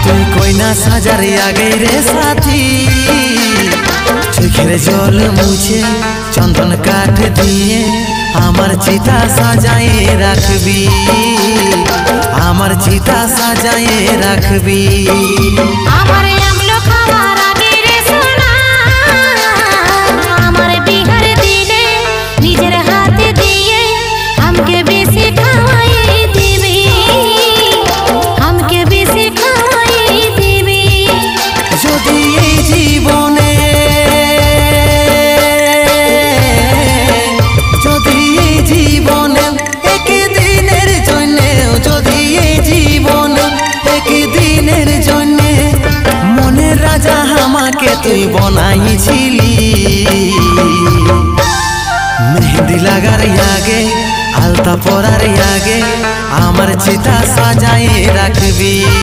তুই কইনা সাজার আগে রে সাথী চোখের জল মুছে চন্দন কাঠ দিয়ে আমার চিতা সাজায়ে রাখবি, আমার চিতা সাজায়ে রাখবি। আমার আমলো খাবার আগে রে সোনা, আমার বিহার দিনে নিজের হাতে দিয়ে আমাকে বেশি খাওয়াই দিবি, আমাকে বেশি খাওয়াই দিবি। যদি এই জীবনে একদিনের জন্য, যদি এই জীবন একদিনের জন্য মনের রাজা আমাকে তুই বনাইছিলি, মেহেন্দি লাগার আগে আলতা পরার আগে আমার চিতা সাজায়ে রাখবি।